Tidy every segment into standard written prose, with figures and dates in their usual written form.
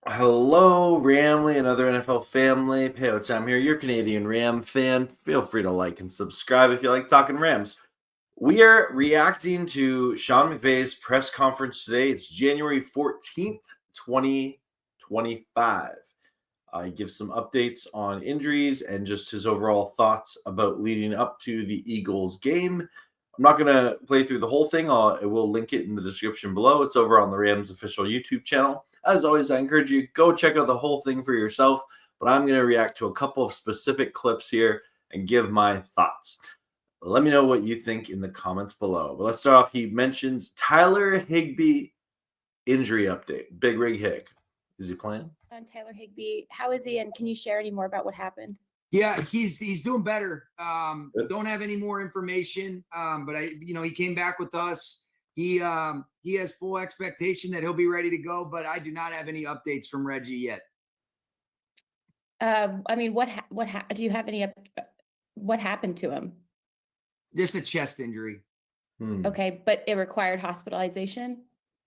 Hello, Ramley and other NFL family. Payot Sam here, your Canadian Ram fan. Feel free to like and subscribe if you like talking Rams. We are reacting to Sean McVay's press conference today. It's January 14th, 2025. He gives some updates on injuries and just his overall thoughts about leading up to the Eagles game. I'm not going to play through the whole thing. I will link it in the description below. It's over on the Rams official YouTube channel. As always, I encourage you go check out the whole thing for yourself, but I'm going to react to a couple of specific clips here and give my thoughts. Let me know what you think in the comments below. But let's start off. He mentions Tyler Higbee injury update. Big Rig Hig. Is he playing? On Tyler Higbee, how is he, and can you share any more about what happened? Yeah, he's doing better. Don't have any more information, but he came back with us. He has full expectation that he'll be ready to go, but I do not have any updates from Reggie yet. I mean, do you have any? What happened to him? Just a chest injury. Okay, but it required hospitalization.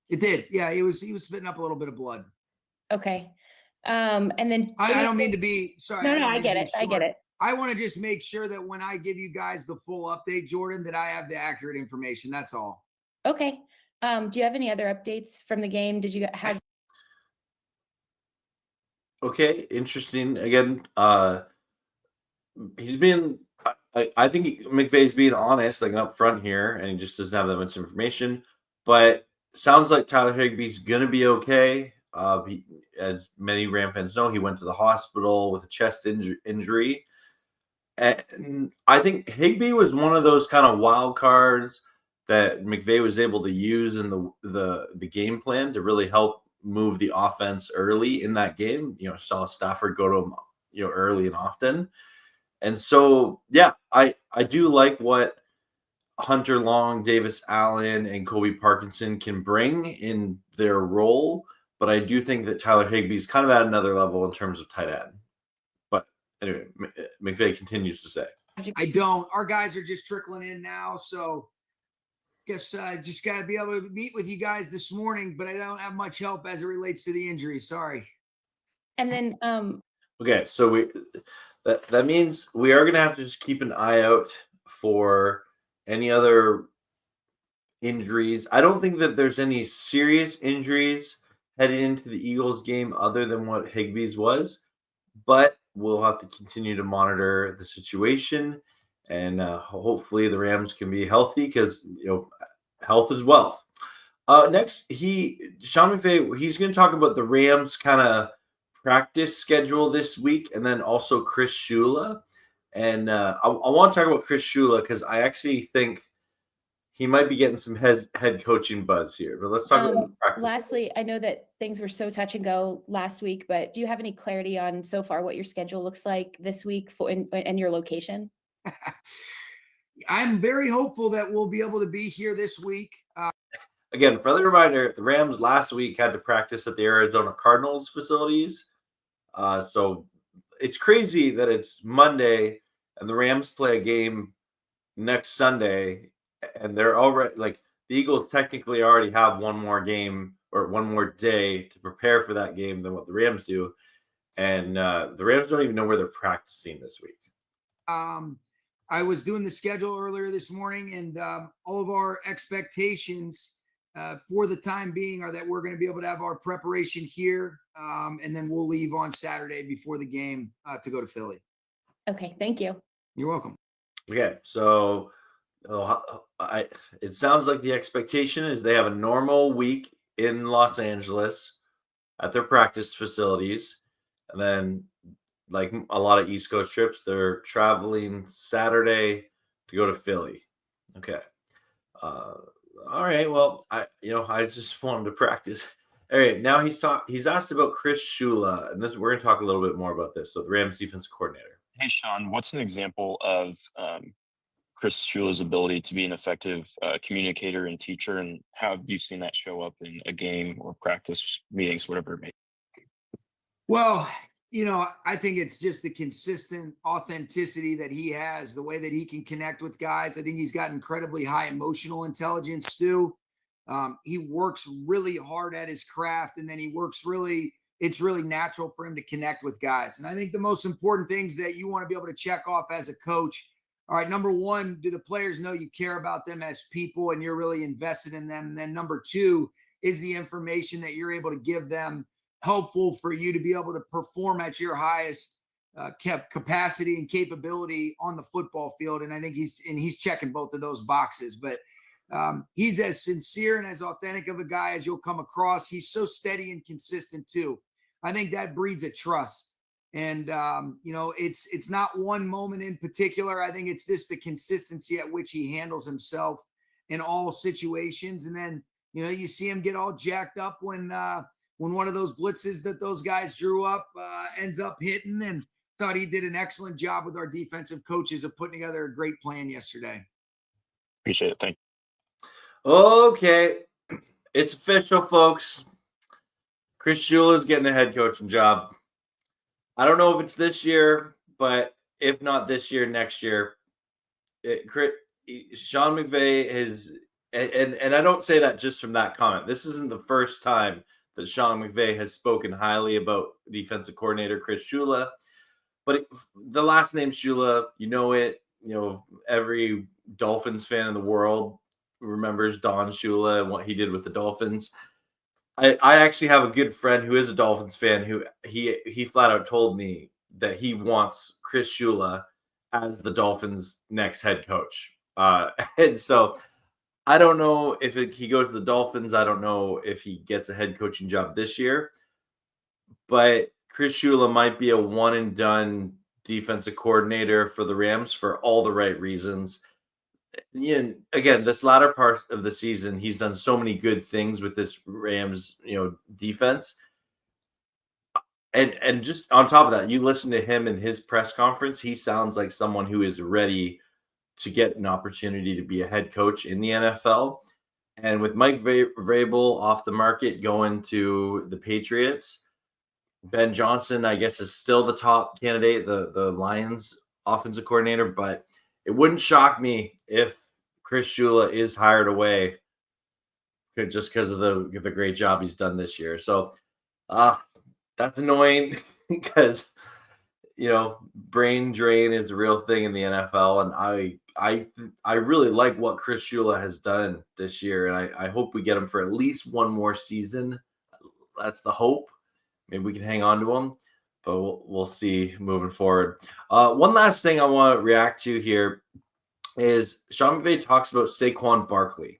It did. Yeah, he was spitting up a little bit of blood. Okay, and then I don't mean to be sorry. No, I get it. I get it. I want to just make sure that when I give you guys the full update, Jordan, that I have the accurate information. That's all. Okay. Do you have any other updates from the game? Did you have? Okay, interesting. Again, he's being. I think McVay's being honest, like up front here, and he just doesn't have that much information. But sounds like Tyler Higbee's gonna be okay. As many Ram fans know, he went to the hospital with a chest injury, and I think Higbee was one of those kind of wild cards that McVay was able to use in the game plan to really help move the offense early in that game. Saw Stafford go to him, early and often. And so, yeah, I do like what Hunter Long, Davis Allen, and Kobe Parkinson can bring in their role. But I do think that Tyler Higbee's kind of at another level in terms of tight end. But anyway, McVay continues to say. I don't. Our guys are just trickling in now. So guess I just got to be able to meet with you guys this morning, but I don't have much help as it relates to the injury. Sorry. And then, okay, so that means we are going to have to just keep an eye out for any other injuries. I don't think that there's any serious injuries heading into the Eagles game other than what Higbee's was, but we'll have to continue to monitor the situation, and hopefully the Rams can be healthy because health is wealth. Next, Sean McVay, he's going to talk about the Rams kind of practice schedule this week, and then also Chris Shula. And I want to talk about Chris Shula because I actually think he might be getting some head coaching buzz here. But let's talk about practice. Lastly, I know that things were so touch and go last week, but do you have any clarity on so far what your schedule looks like this week and your location? I'm very hopeful that we'll be able to be here this week. Again, friendly reminder, the Rams last week had to practice at the Arizona Cardinals facilities. So it's crazy that it's Monday and the Rams play a game next Sunday, and they're already like the Eagles technically already have one more game or one more day to prepare for that game than what the Rams do. And the Rams don't even know where they're practicing this week. I was doing the schedule earlier this morning, and all of our expectations for the time being are that we're going to be able to have our preparation here, and then we'll leave on Saturday before the game to go to Philly. Okay, thank you. You're welcome. Okay, so it sounds like the expectation is they have a normal week in Los Angeles at their practice facilities, and then like a lot of East Coast trips, they're traveling Saturday to go to Philly. Okay. All right. Well, I just wanted to practice. All right. Now he's asked about Chris Shula, and we're going to talk a little bit more about this. So the Rams defensive coordinator. Hey, Sean, what's an example of Chris Shula's ability to be an effective communicator and teacher, and how have you seen that show up in a game or practice meetings, whatever it may be? Well, I think it's just the consistent authenticity that he has, the way that he can connect with guys. I think he's got incredibly high emotional intelligence too. He works really hard at his craft, and then he works really it's really natural for him to connect with guys. And I think the most important things that you want to be able to check off as a coach. All right, number one, do the players know you care about them as people and you're really invested in them? And then number two, is the information that you're able to give them helpful for you to be able to perform at your highest capacity and capability on the football field? And I think he's checking both of those boxes. But he's as sincere and as authentic of a guy as you'll come across. He's so steady and consistent too. I think that breeds a trust. And it's not one moment in particular. I think it's just the consistency at which he handles himself in all situations. And then you see him get all jacked up when one of those blitzes that those guys drew up ends up hitting. And thought he did an excellent job with our defensive coaches of putting together a great plan yesterday. Appreciate it. Thank you. Okay, it's official, folks. Chris Shula is getting a head coaching job. I don't know if it's this year, but if not this year, next year. Sean McVay is, and I don't say that just from that comment. This isn't the first time that Sean McVay has spoken highly about defensive coordinator Chris Shula. But the last name Shula, it. Every Dolphins fan in the world remembers Don Shula and what he did with the Dolphins. I actually have a good friend who is a Dolphins fan who he flat out told me that he wants Chris Shula as the Dolphins' next head coach. And so I don't know if he goes to the Dolphins. I don't know if he gets a head coaching job this year. But Chris Shula might be a one and done defensive coordinator for the Rams for all the right reasons. Again, this latter part of the season, he's done so many good things with this Rams, defense. And just on top of that, you listen to him in his press conference, he sounds like someone who is ready to get an opportunity to be a head coach in the NFL. And with Mike Vrabel off the market going to the Patriots, Ben Johnson, I guess, is still the top candidate, the Lions offensive coordinator, but it wouldn't shock me if Chris Shula is hired away just because of the great job he's done this year. So that's annoying because, brain drain is a real thing in the NFL. And I really like what Chris Shula has done this year. And I hope we get him for at least one more season. That's the hope. Maybe we can hang on to him, but we'll see moving forward. One last thing I want to react to here is Sean McVay talks about Saquon Barkley.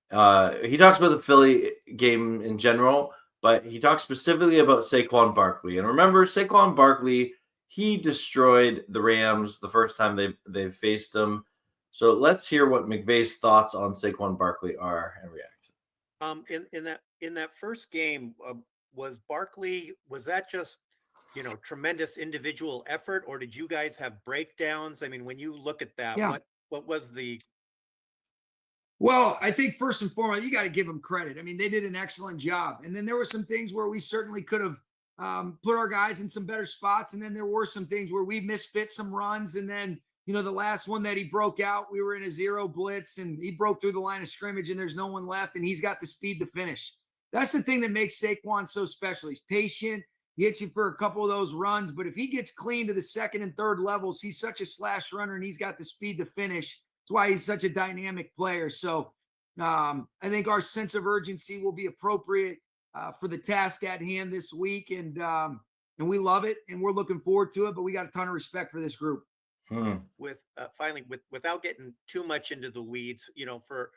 He talks about the Philly game in general, but he talks specifically about Saquon Barkley. And remember, Saquon Barkley, he destroyed the Rams the first time they faced him. So let's hear what McVay's thoughts on Saquon Barkley are and react. In that first game, was that just tremendous individual effort, or did you guys have breakdowns? I mean, when you look at that, what was the? Well, I think first and foremost, you got to give them credit. I mean, they did an excellent job. And then there were some things where we certainly could have put our guys in some better spots. And then there were some things where we misfit some runs. And then, the last one that he broke out, we were in a zero blitz and he broke through the line of scrimmage and there's no one left and he's got the speed to finish. That's the thing that makes Saquon so special. He's patient. He hits you for a couple of those runs, but if he gets clean to the second and third levels, he's such a slash runner and he's got the speed to finish. That's why he's such a dynamic player. So I think our sense of urgency will be appropriate for the task at hand this week. And we love it and we're looking forward to it, but we got a ton of respect for this group. Without getting too much into the weeds, for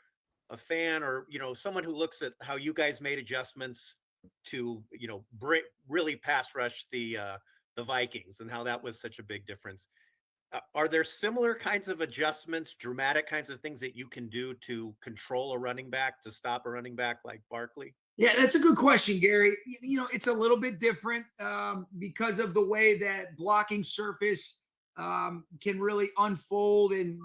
a fan or, someone who looks at how you guys made adjustments to, really pass rush the Vikings and how that was such a big difference. Are there similar kinds of adjustments, dramatic kinds of things that you can do to control a running back, to stop a running back like Barkley? Yeah, that's a good question, Gary. It's a little bit different because of the way that blocking surface can really unfold and,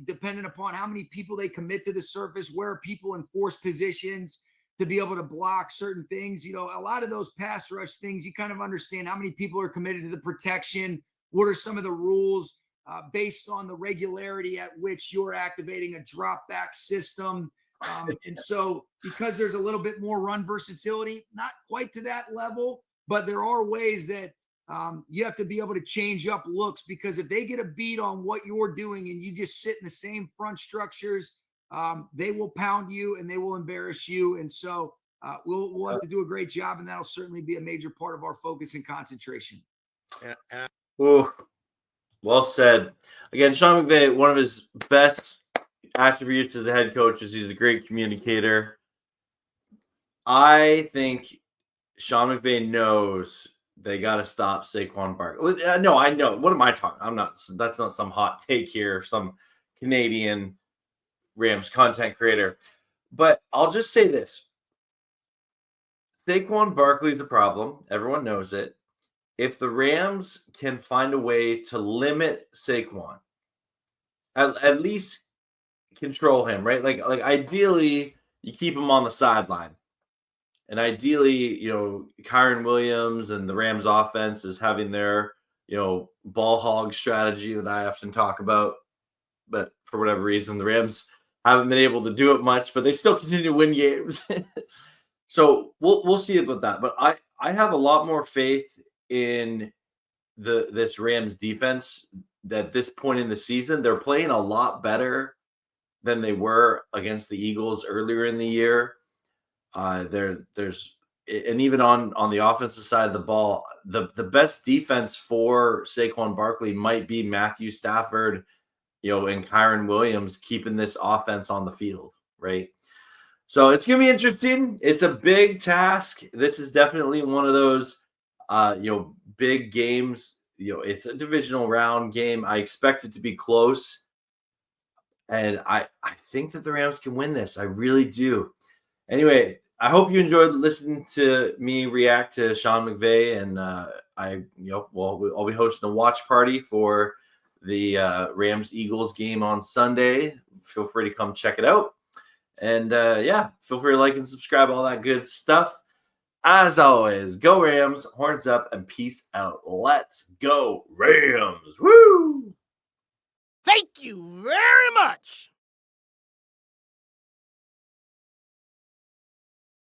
dependent upon how many people they commit to the surface, where people in force positions to be able to block certain things. A lot of those pass rush things, you kind of understand how many people are committed to the protection. What are some of the rules based on the regularity at which you're activating a drop back system? And so because there's a little bit more run versatility, not quite to that level, but there are ways that you have to be able to change up looks, because if they get a beat on what you're doing and you just sit in the same front structures, they will pound you and they will embarrass you. And so we'll have to do a great job, and that'll certainly be a major part of our focus and concentration. Ooh, well said. Again, Sean McVay, one of his best attributes as a head coach is he's a great communicator. I think Sean McVay knows they got to stop Saquon Barkley. No, I know. What am I talking? I'm not. That's not some hot take here, some Canadian Rams content creator. But I'll just say this: Saquon Barkley is a problem. Everyone knows it. If the Rams can find a way to limit Saquon, at least control him, right? Like ideally, you keep him on the sideline. And ideally, Kyren Williams and the Rams offense is having their, ball hog strategy that I often talk about. But for whatever reason, the Rams haven't been able to do it much, but they still continue to win games. So we'll see about that. But I have a lot more faith in this Rams defense at this point in the season. They're playing a lot better than they were against the Eagles earlier in the year. There's and even on the offensive side of the ball, the best defense for Saquon Barkley might be Matthew Stafford, and Kyren Williams keeping this offense on the field, right? So it's gonna be interesting. It's a big task. This is definitely one of those big games. It's a divisional round game. I expect it to be close. And I think that the Rams can win this. I really do. Anyway, I hope you enjoyed listening to me react to Sean McVay, and I'll be hosting a watch party for the Rams-Eagles game on Sunday. Feel free to come check it out. And feel free to like and subscribe, all that good stuff. As always, go Rams, horns up, and peace out. Let's go Rams. Woo! Thank you very much.